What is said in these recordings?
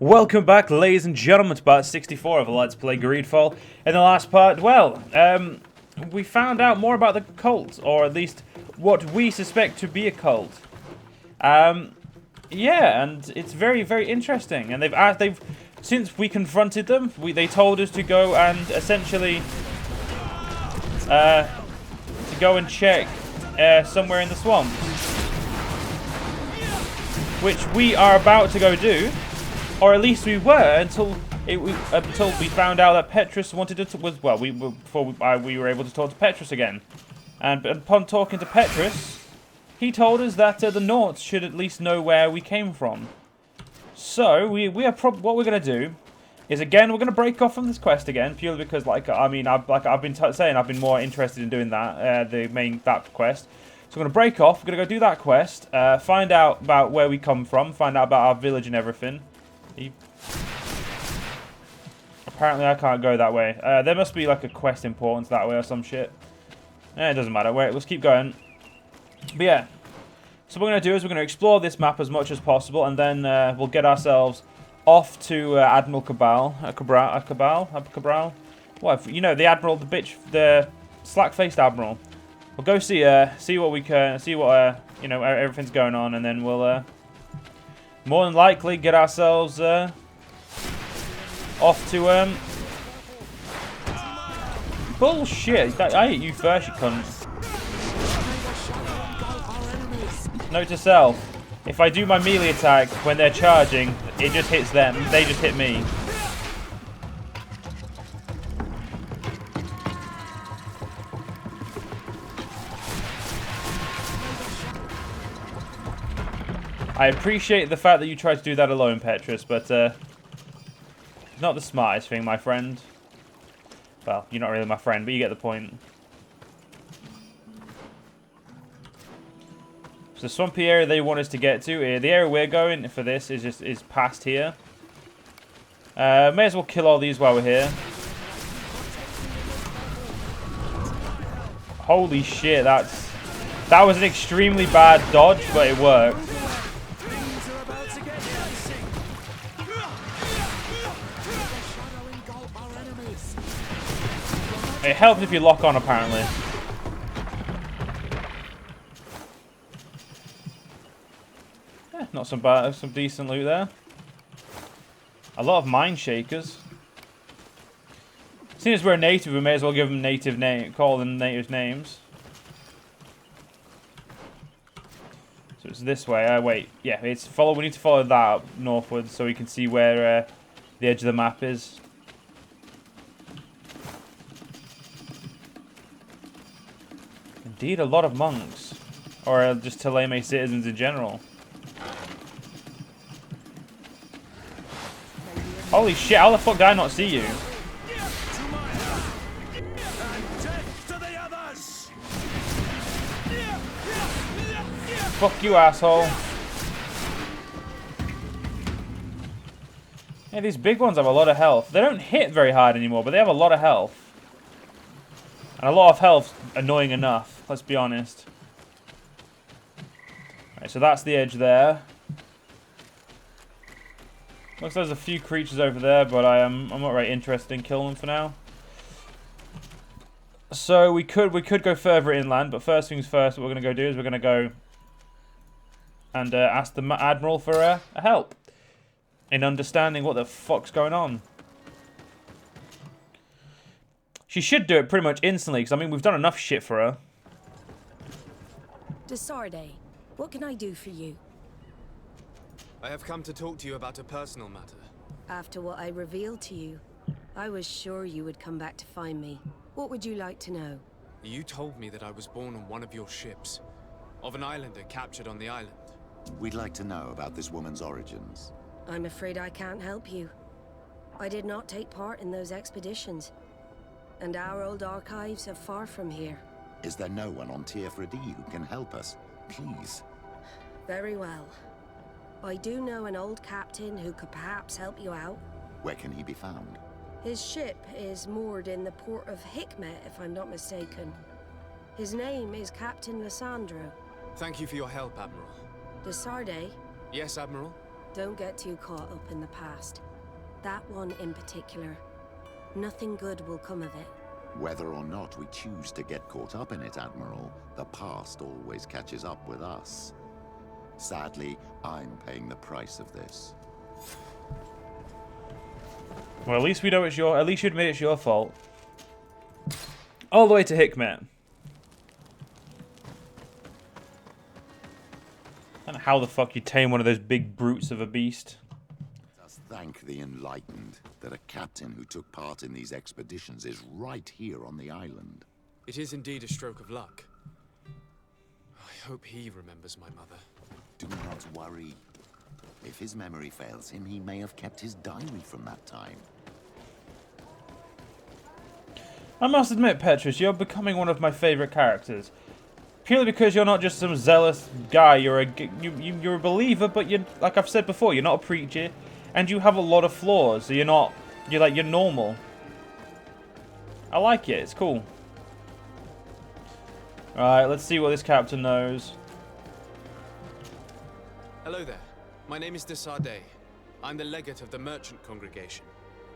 Welcome back, ladies and gentlemen, to part 64 of Let's Play GreedFall. In the last part, well, we found out more about the cult, or at least what we suspect to be a cult. Yeah, and it's very, very interesting. And since we confronted them, they told us to go and essentially, to go and check somewhere in the swamp, which we are about to go do. Or at least we were until we found out that Petrus wanted to before we were able to talk to Petrus again. And upon talking to Petrus, he told us that the Nauts should at least know where we came from. So what we're gonna do is, again, we're gonna break off from this quest again, purely because I've been saying I've been more interested in doing that that quest. So we're gonna break off. We're gonna go do that quest, find out about where we come from, find out about our village and everything. Apparently I can't go that way. There must be like a quest importance that way or some shit. It doesn't matter. Wait, let's keep going. But yeah. So what we're going to do is we're going to explore this map as much as possible, and then we'll get ourselves off to Admiral Cabral. Cabral? What? You know, the Admiral, the bitch, the slack-faced Admiral. We'll go see what we can, see what, you know, everything's going on, and then we'll, more than likely get ourselves off to bullshit. I hit you first, you cunt. Note to self: if I do my melee attack when they're charging, it just hits them. They just hit me. I appreciate the fact that you tried to do that alone, Petrus, but it's not the smartest thing, my friend. Well, you're not really my friend, but you get the point. So the swampy area they want us to get to, the area we're going for this is past here. May as well kill all these while we're here. Holy shit, that was an extremely bad dodge, but it worked. It helps if you lock on, apparently. Yeah, not some bad, some decent loot there. A lot of mine shakers. Seeing as we're a native, we may as well give them call them native names. So it's this way. Wait, yeah, we need to follow that up northwards so we can see where the edge of the map is. Indeed, a lot of monks. Or just Teleme citizens in general. Holy shit, how the fuck did I not see you? Fuck you, asshole. Yeah, these big ones have a lot of health. They don't hit very hard anymore, but they have a lot of health. And a lot of health, annoying enough, let's be honest. Right, so that's the edge there. Looks like there's a few creatures over there, but I'm not very interested in killing them for now. So we could go further inland, but first things first, what we're gonna go do is we're gonna go and ask the Admiral for help in understanding what the fuck's going on. She should do it pretty much instantly, because, I mean, we've done enough shit for her. Desarde, what can I do for you? I have come to talk to you about a personal matter. After what I revealed to you, I was sure you would come back to find me. What would you like to know? You told me that I was born on one of your ships, of an islander captured on the island. We'd like to know about this woman's origins. I'm afraid I can't help you. I did not take part in those expeditions. And our old archives are far from here. Is there no one on Tier 3D who can help us? Please. Very well. I do know an old captain who could perhaps help you out. Where can he be found? His ship is moored in the port of Hikmet, if I'm not mistaken. His name is Captain Lissandro. Thank you for your help, Admiral. Desarde? Yes, Admiral? Don't get too caught up in the past. That one in particular. Nothing good will come of it. Whether or not we choose to get caught up in it, Admiral, the past always catches up with us. Sadly, I'm paying the price of this. Well, at least we know it's your... At least you admit it's your fault. All the way to Hikmet. I don't know how the fuck you tame one of those big brutes of a beast. Let us thank the enlightened that a captain who took part in these expeditions is right here on the island. It is indeed a stroke of luck. I hope he remembers my mother. Do not worry. If his memory fails him, he may have kept his diary from that time. I must admit, Petrus, you're becoming one of my favourite characters. Purely because you're not just some zealous guy. You're a believer, but you're, like I've said before, you're not a preacher, and you have a lot of flaws. So you're normal. I like it. It's cool. All right, let's see what this captain knows. Hello there. My name is de Sardet. I'm the legate of the merchant congregation.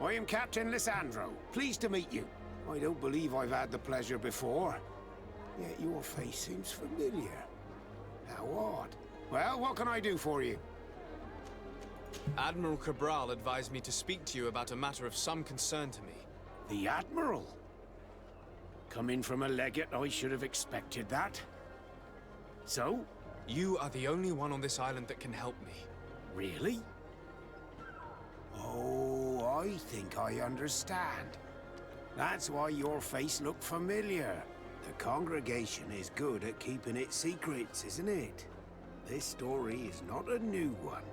I am Captain Lissandro. Pleased to meet you. I don't believe I've had the pleasure before. Yet your face seems familiar. How odd. Well, what can I do for you? Admiral Cabral advised me to speak to you about a matter of some concern to me. The Admiral? Coming from a legate, I should have expected that. So? You are the only one on this island that can help me. Really? Oh, I think I understand. That's why your face looked familiar. The congregation is good at keeping its secrets, isn't it? This story is not a new one.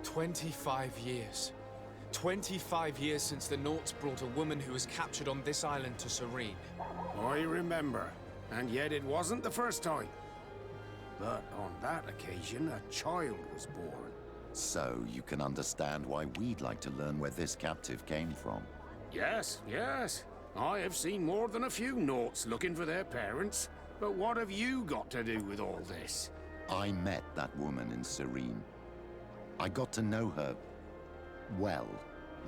25 years. 25 years since the Nauts brought a woman who was captured on this island to Serene. I remember. And yet it wasn't the first time. But on that occasion, a child was born. So you can understand why we'd like to learn where this captive came from. Yes, yes. I have seen more than a few Nauts looking for their parents. But what have you got to do with all this? I met that woman in Serene. I got to know her well.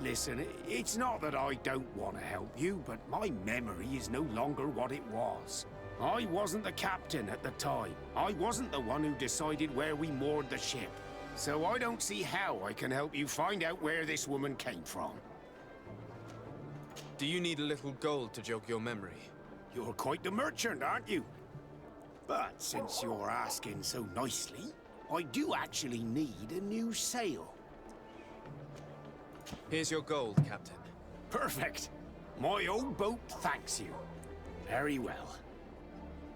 Listen, it's not that I don't want to help you, but my memory is no longer what it was. I wasn't the captain at the time. I wasn't the one who decided where we moored the ship. So I don't see how I can help you find out where this woman came from. Do you need a little gold to jog your memory? You're quite the merchant, aren't you? But since you're asking so nicely, I do actually need a new sail. Here's your gold, Captain. Perfect. My old boat thanks you. Very well.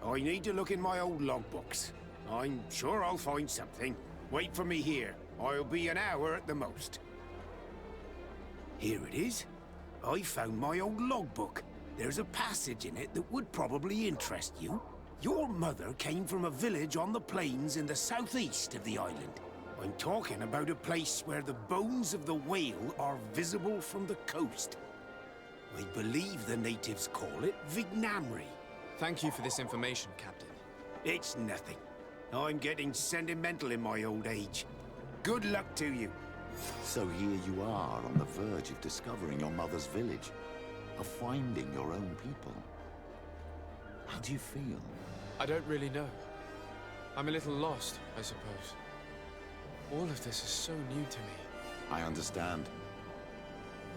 I need to look in my old logbooks. I'm sure I'll find something. Wait for me here. I'll be an hour at the most. Here it is. I found my old logbook. There's a passage in it that would probably interest you. Your mother came from a village on the plains in the southeast of the island. I'm talking about a place where the bones of the whale are visible from the coast. I believe the natives call it Vignamri. Thank you for this information, Captain. It's nothing. I'm getting sentimental in my old age. Good luck to you. So here you are on the verge of discovering your mother's village, of finding your own people. How do you feel? I don't really know. I'm a little lost, I suppose. All of this is so new to me. I understand.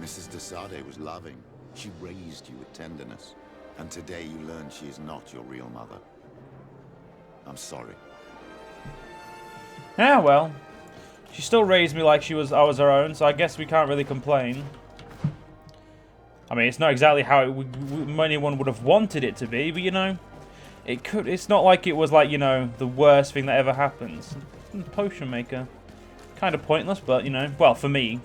Mrs. de Sardet was loving. She raised you with tenderness. And today you learn she is not your real mother. I'm sorry. Yeah, well. She still raised me like I was her own, so I guess we can't really complain. I mean, it's not exactly how anyone would have wanted it to be, but you know, it's not like it was like, you know, the worst thing that ever happens. Potion maker. Kind of pointless, but you know, well, for me,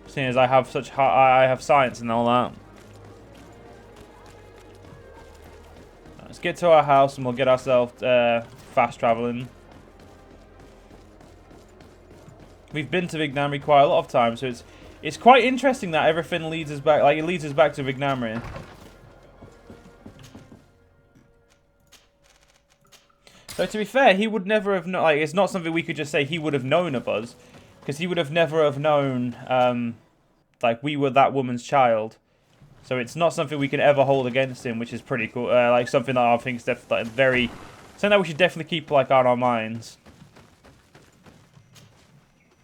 seeing as I have I have science and all that. Let's get to our house and we'll get ourselves fast traveling. We've been to Vignamri quite a lot of times, so it's quite interesting that everything leads us back. Like, it leads us back to Vignamri. So to be fair, he would never have known. Like, it's not something we could just say he would have known of us. Because he would have never have known, like, we were that woman's child. So it's not something we can ever hold against him, which is pretty cool. Like, something that I think is definitely very... something that we should definitely keep, like, on our minds.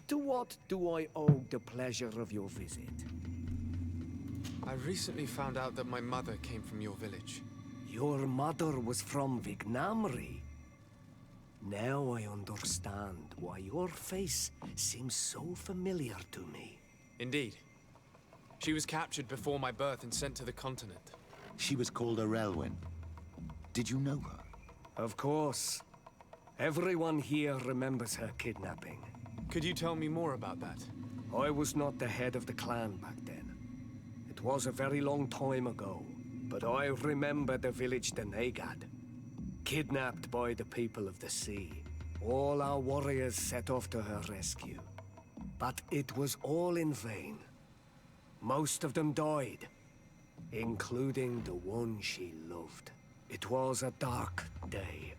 To what do I owe the pleasure of your visit? I recently found out that my mother came from your village. Your mother was from Vignamri. Now I understand why your face seems so familiar to me. Indeed. She was captured before my birth and sent to the continent. She was called Arelwyn. Did you know her? Of course. Everyone here remembers her kidnapping. Could you tell me more about that? I was not the head of the clan back then. It was a very long time ago, but I remember the village Denegad. Kidnapped by the people of the sea. All our warriors set off to her rescue. But it was all in vain. Most of them died, including the one she loved. It was a dark day,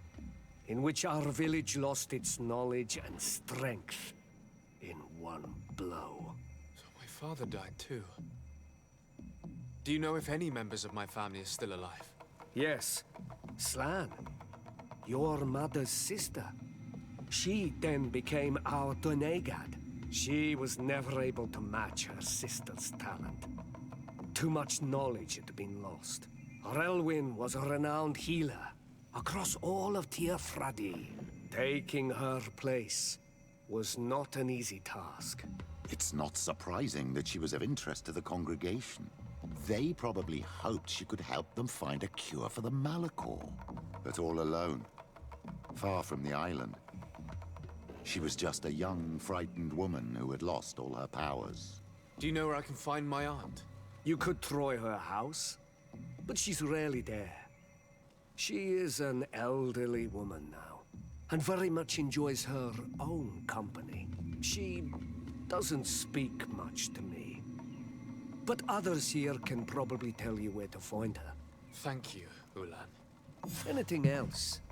in which our village lost its knowledge and strength in one blow. So my father died too. Do you know if any members of my family are still alive? Yes, Slan, your mother's sister. She then became our Donegad. She was never able to match her sister's talent. Too much knowledge had been lost. Relwyn was a renowned healer across all of Tiafradi. Taking her place was not an easy task. It's not surprising that she was of interest to the congregation. They probably hoped she could help them find a cure for the Malachor. But all alone, far from the island. She was just a young, frightened woman who had lost all her powers. Do you know where I can find my aunt? You could try her house, but she's rarely there. She is an elderly woman now, and very much enjoys her own company. She doesn't speak much to me, but others here can probably tell you where to find her. Thank you, Ulan. Anything else?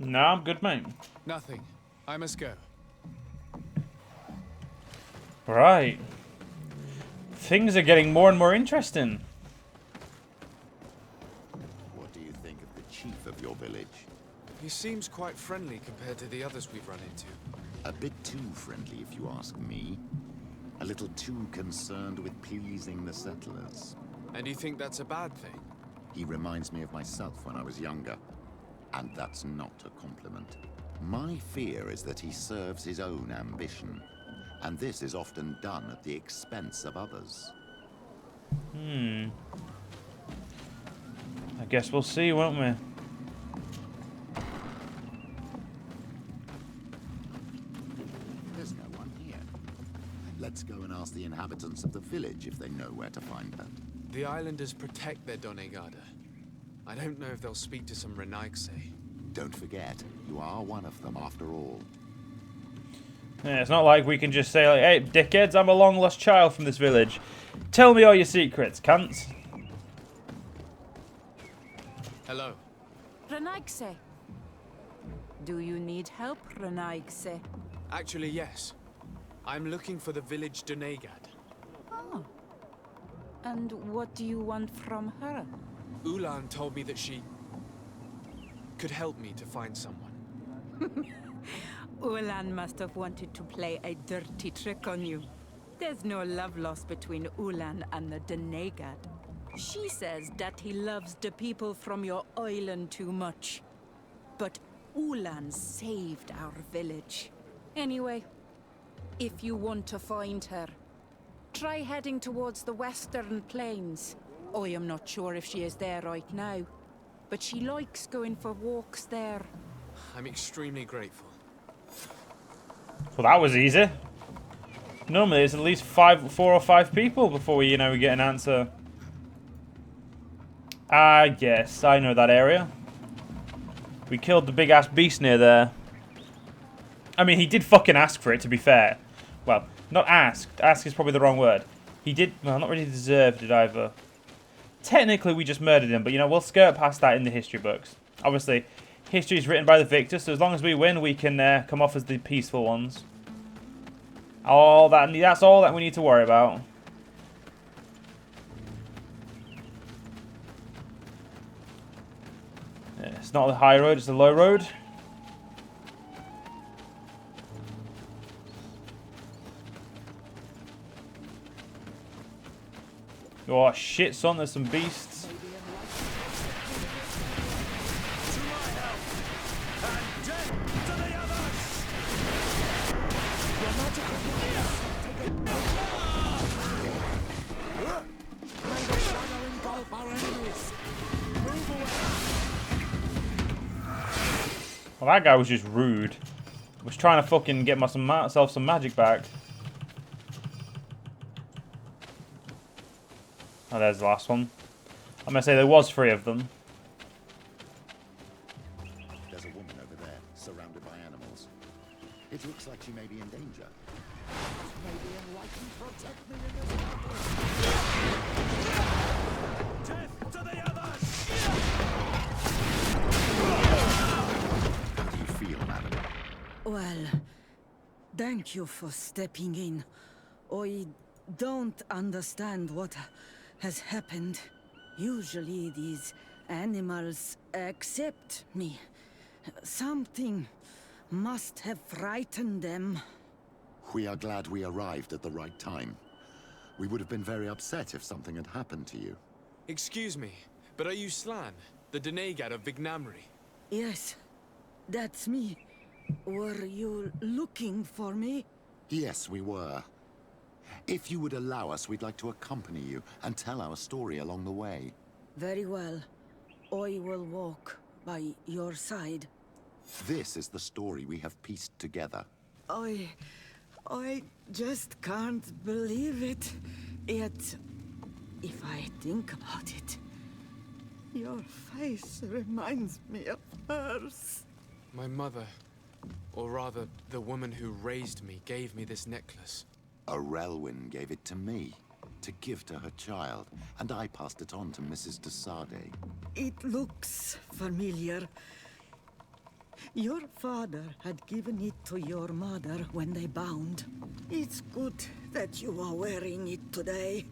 No, I'm good, mate. Nothing. I must go. Right. Things are getting more and more interesting. What do you think of the chief of your village? He seems quite friendly compared to the others we've run into. A bit too friendly, if you ask me. A little too concerned with pleasing the settlers. And you think that's a bad thing? He reminds me of myself when I was younger. And that's not a compliment. My fear is that he serves his own ambition. And this is often done at the expense of others. I guess we'll see, won't we? There's no one here. Let's go and ask the inhabitants of the village if they know where to find her. The islanders protect their Donegada. I don't know if they'll speak to some Renaigse. Don't forget, you are one of them after all. Yeah, it's not like we can just say, like, hey, dickheads, I'm a long-lost child from this village. Tell me all your secrets, cunts. Hello. Renaigse. Do you need help, Renaigse? Actually, yes. I'm looking for the village Donegad. Oh. And what do you want from her? Ulan told me that she could help me to find someone. Ulan must have wanted to play a dirty trick on you. There's no love lost between Ulan and the Denegad. She says that he loves the people from your island too much. But Ulan saved our village. Anyway, if you want to find her, try heading towards the western plains. I am not sure if she is there right now, but she likes going for walks there. I'm extremely grateful. Well, that was easy. Normally, there's at least 4 or 5 people before we, we get an answer. I guess I know that area. We killed the big-ass beast near there. I mean, he did fucking ask for it, to be fair. Well, not asked. Ask is probably the wrong word. He did, well, not really deserved it either. Technically, we just murdered him, but, we'll skirt past that in the history books. Obviously, history is written by the victor, so as long as we win, we can come off as the peaceful ones. That's all that we need to worry about. Yeah, it's not the high road, it's the low road. Oh shit, son, there's some beasts. Well, that guy was just rude. Was trying to fucking get myself some magic back. Oh, there's the last one. I'm gonna say there was 3 of them. There's a woman over there, surrounded by animals. It looks like she may be in danger. May the enlightened protect me in this battle. Death to the others! How do you feel, madam? Well, thank you for stepping in. I don't understand what has happened. Usually these animals accept me. Something must have frightened them. We are glad we arrived at the right time. We would have been very upset if something had happened to you. Excuse me, but are you Slan, the Denegad of Vignamri? Yes, that's me. Were you looking for me? Yes, we were. If you would allow us, we'd like to accompany you and tell our story along the way. Very well. I will walk by your side. This is the story we have pieced together. I just can't believe it. Yet, if I think about it, your face reminds me of hers. My mother, or rather, the woman who raised me, gave me this necklace. Arelwyn gave it to me, to give to her child, and I passed it on to Mrs. de Sade. It looks familiar. Your father had given it to your mother when they bound. It's good that you are wearing it today.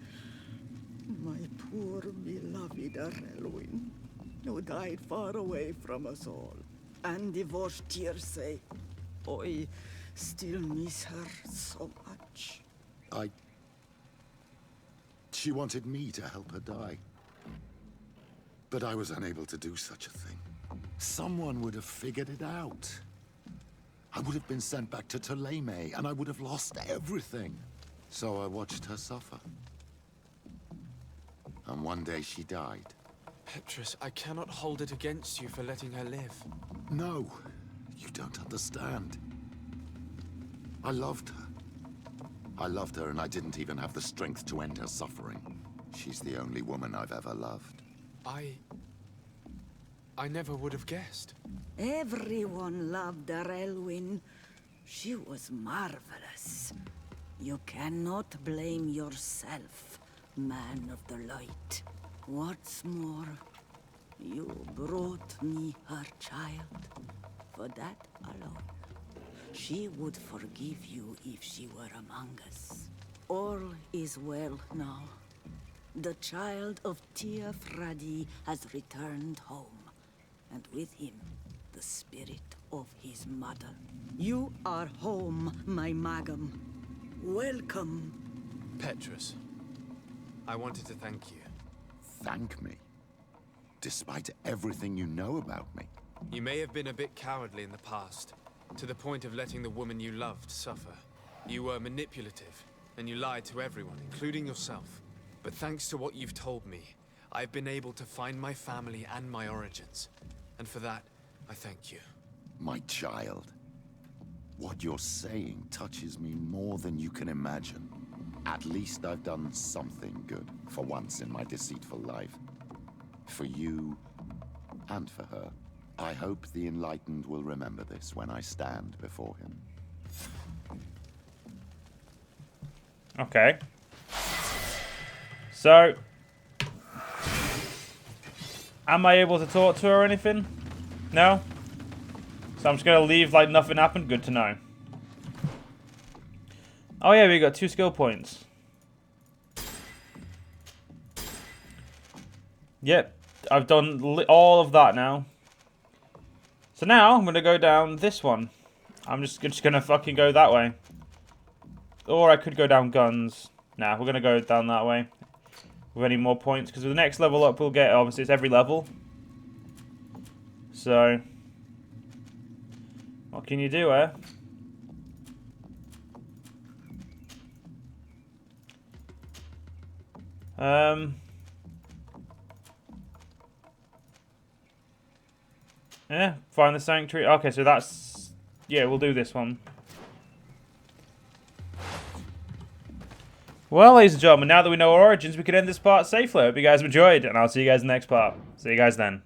My poor beloved Arelwyn, who died far away from us all, and divorced Tirce. I still miss her so much. She wanted me to help her die. But I was unable to do such a thing. Someone would have figured it out. I would have been sent back to Ptolemy, and I would have lost everything. So I watched her suffer. And one day she died. Petrus, I cannot hold it against you for letting her live. No, you don't understand. I loved her. I loved her, and I didn't even have the strength to end her suffering. She's the only woman I've ever loved. I never would have guessed. Everyone loved Arelwyn. She was marvelous. You cannot blame yourself, man of the light. What's more, you brought me her child. For that alone, she would forgive you if she were among us. All is well now. The child of Tia Fradi has returned home, and with him, the spirit of his mother. You are home, my Magum. Welcome. Petrus, I wanted to thank you. Thank me? Despite everything you know about me? You may have been a bit cowardly in the past, to the point of letting the woman you loved suffer. You were manipulative, and you lied to everyone, including yourself. But thanks to what you've told me, I've been able to find my family and my origins. And for that, I thank you. My child. What you're saying touches me more than you can imagine. At least I've done something good, for once in my deceitful life. For you, and for her. I hope the Enlightened will remember this when I stand before him. Okay. So, am I able to talk to her or anything? No? So I'm just going to leave like nothing happened? Good to know. Oh yeah, we got 2 skill points. Yep, I've done all of that now. So now I'm gonna go down this one. I'm just gonna fucking go that way. Or I could go down guns. Nah, we're gonna go down that way. With any more points, because with the next level up we'll get, obviously it's every level. So, what can you do, eh? Yeah, find the sanctuary. Okay, so that's... Yeah, we'll do this one. Well, ladies and gentlemen, now that we know our origins, we can end this part safely. I hope you guys enjoyed, and I'll see you guys in the next part. See you guys then.